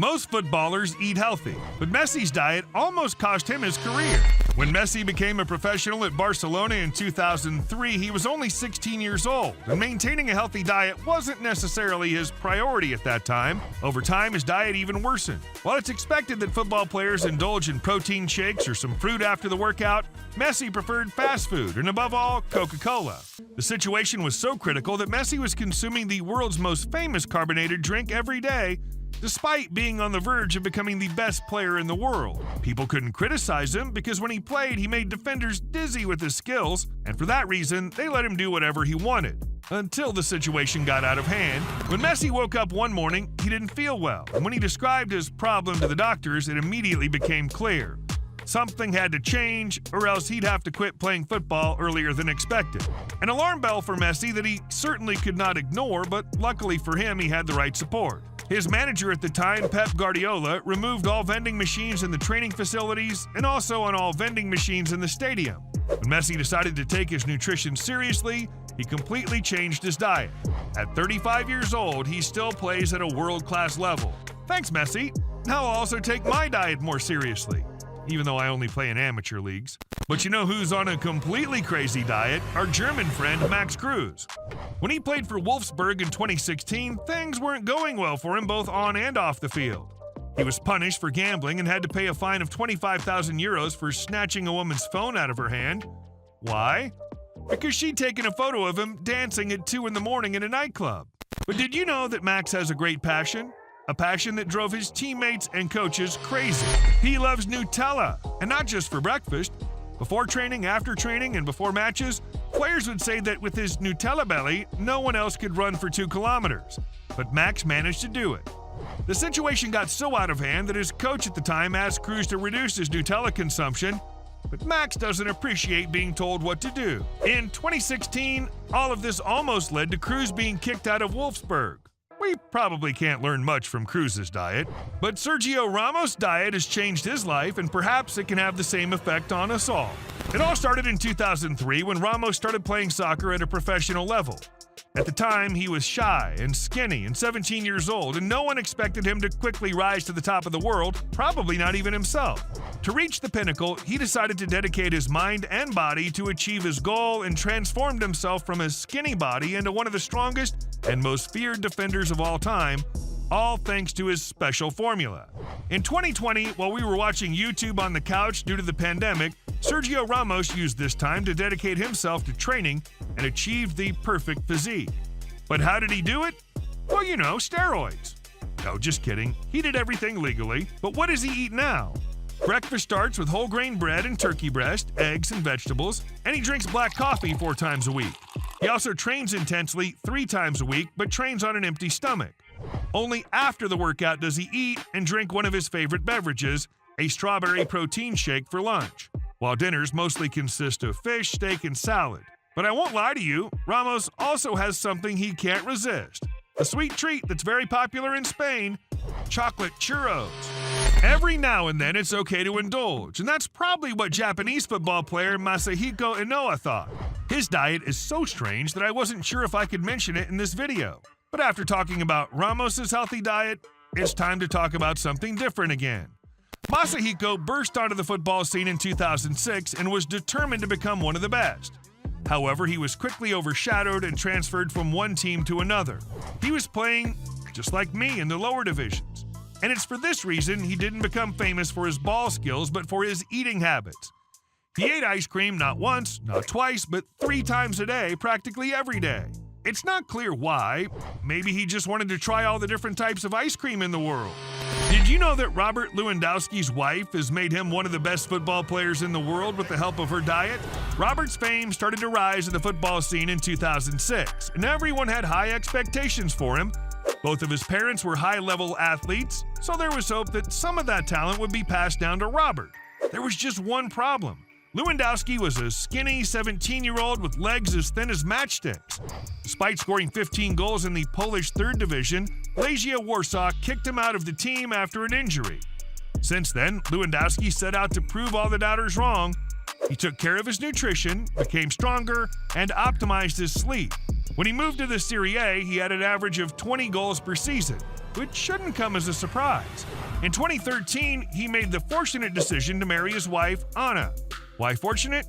Most footballers eat healthy, but Messi's diet almost cost him his career. When Messi became a professional at Barcelona in 2003, he was only 16 years old, and maintaining a healthy diet wasn't necessarily his priority at that time. Over time, his diet even worsened. While it's expected that football players indulge in protein shakes or some fruit after the workout, Messi preferred fast food and, above all, Coca-Cola. The situation was so critical that Messi was consuming the world's most famous carbonated drink every day, despite being on the verge of becoming the best player in the world. People couldn't criticize him because when he played, he made defenders dizzy with his skills, and for that reason, they let him do whatever he wanted. Until the situation got out of hand. When Messi woke up one morning, he didn't feel well, and when he described his problem to the doctors, it immediately became clear. Something had to change, or else he'd have to quit playing football earlier than expected. An alarm bell for Messi that he certainly could not ignore, but luckily for him, he had the right support. His manager at the time, Pep Guardiola, removed all vending machines in the training facilities and also on all vending machines in the stadium. When Messi decided to take his nutrition seriously, he completely changed his diet. At 35 years old, he still plays at a world-class level. Thanks, Messi. Now I'll also take my diet more seriously, even though I only play in amateur leagues. But you know who's on a completely crazy diet? Our German friend, Max Kruse. When he played for Wolfsburg in 2016, things weren't going well for him both on and off the field. He was punished for gambling and had to pay a fine of 25,000 euros for snatching a woman's phone out of her hand. Why? Because she'd taken a photo of him dancing at 2 in the morning in a nightclub. But did you know that Max has a great passion? A passion that drove his teammates and coaches crazy. He loves Nutella, and not just for breakfast. Before training, after training, and before matches, players would say that with his Nutella belly, no one else could run for 2 kilometers. But Max managed to do it. The situation got so out of hand that his coach at the time asked Kruse to reduce his Nutella consumption, but Max doesn't appreciate being told what to do. In 2016, all of this almost led to Kruse being kicked out of Wolfsburg. We probably can't learn much from Kruse's diet, but Sergio Ramos' diet has changed his life, and perhaps it can have the same effect on us all. It all started in 2003 when Ramos started playing soccer at a professional level. At the time, he was shy and skinny and 17 years old, and no one expected him to quickly rise to the top of the world, probably not even himself. To reach the pinnacle, he decided to dedicate his mind and body to achieve his goal and transformed himself from a skinny body into one of the strongest and most feared defenders of all time, all thanks to his special formula. In 2020, while we were watching YouTube on the couch due to the pandemic, Sergio Ramos used this time to dedicate himself to training and achieved the perfect physique. But how did he do it? Well, you know, steroids. No, just kidding. He did everything legally. But what does he eat now? Breakfast starts with whole grain bread and turkey breast, eggs and vegetables, and he drinks black coffee 4 times a week. He also trains intensely 3 times a week, but trains on an empty stomach. Only after the workout does he eat and drink one of his favorite beverages, a strawberry protein shake for lunch, while dinners mostly consist of fish, steak, and salad. But I won't lie to you, Ramos also has something he can't resist. A sweet treat that's very popular in Spain, chocolate churros. Every now and then it's okay to indulge, and that's probably what Japanese football player Masahiko Inoue thought. His diet is so strange that I wasn't sure if I could mention it in this video. But after talking about Ramos's healthy diet, it's time to talk about something different again. Masahiko burst onto the football scene in 2006 and was determined to become one of the best. However, he was quickly overshadowed and transferred from one team to another. He was playing just like me in the lower divisions. And it's for this reason he didn't become famous for his ball skills, but for his eating habits. He ate ice cream not once, not twice, but 3 times a day, practically every day. It's not clear why. Maybe he just wanted to try all the different types of ice cream in the world. Did you know that Robert Lewandowski's wife has made him one of the best football players in the world with the help of her diet? Robert's fame started to rise in the football scene in 2006, and everyone had high expectations for him. Both of his parents were high-level athletes, so there was hope that some of that talent would be passed down to Robert. There was just one problem. Lewandowski was a skinny 17-year-old with legs as thin as matchsticks. Despite scoring 15 goals in the Polish 3rd Division, Legia Warsaw kicked him out of the team after an injury. Since then, Lewandowski set out to prove all the doubters wrong. He took care of his nutrition, became stronger, and optimized his sleep. When he moved to the Serie A, he had an average of 20 goals per season. which shouldn't come as a surprise. In 2013, he made the fortunate decision to marry his wife, Anna. Why fortunate?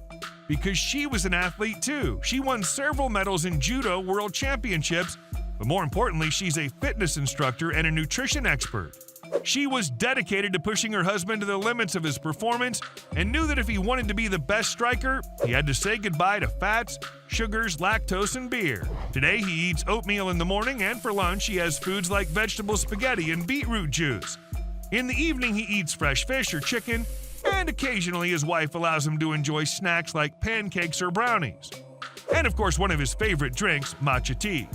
Because she was an athlete too. She won several medals in judo world championships, but more importantly, she's a fitness instructor and a nutrition expert. She was dedicated to pushing her husband to the limits of his performance and knew that if he wanted to be the best striker, he had to say goodbye to fats, sugars, lactose, and beer. Today, he eats oatmeal in the morning, and for lunch, he has foods like vegetable spaghetti and beetroot juice. In the evening, he eats fresh fish or chicken, and occasionally his wife allows him to enjoy snacks like pancakes or brownies. And of course, one of his favorite drinks, matcha tea.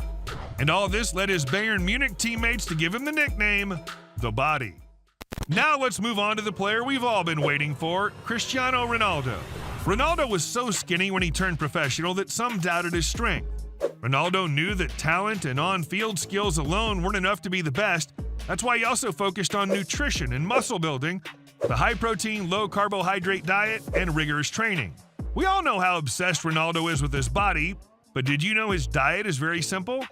And all this led his Bayern Munich teammates to give him the nickname, the Body. Now let's move on to the player we've all been waiting for, Cristiano Ronaldo. Ronaldo was so skinny when he turned professional that some doubted his strength. Ronaldo knew that talent and on-field skills alone weren't enough to be the best. That's why he also focused on nutrition and muscle building, the high-protein, low-carbohydrate diet, and rigorous training. We all know how obsessed Ronaldo is with his body, but did you know his diet is very simple?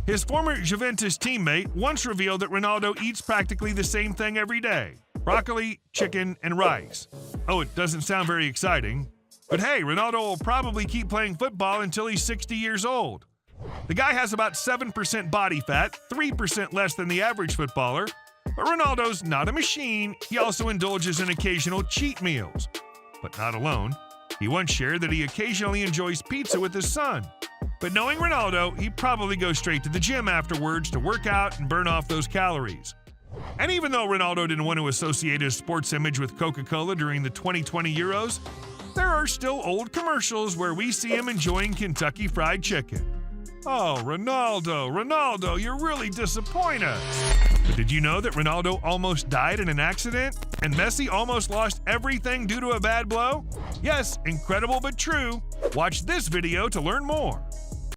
His former Juventus teammate once revealed that Ronaldo eats practically the same thing every day: broccoli, chicken, and rice. Oh, it doesn't sound very exciting. But hey, Ronaldo will probably keep playing football until he's 60 years old. The guy has about 7% body fat, 3% less than the average footballer. But Ronaldo's not a machine. He also indulges in occasional cheat meals. But not alone. He once shared that he occasionally enjoys pizza with his son. But knowing Ronaldo, he'd probably go straight to the gym afterwards to work out and burn off those calories. And even though Ronaldo didn't want to associate his sports image with Coca-Cola during the 2020 Euros, there are still old commercials where we see him enjoying Kentucky Fried Chicken. Oh, Ronaldo, you really disappoint us. But did you know that Ronaldo almost died in an accident? And Messi almost lost everything due to a bad blow? Yes, incredible but true. Watch this video to learn more.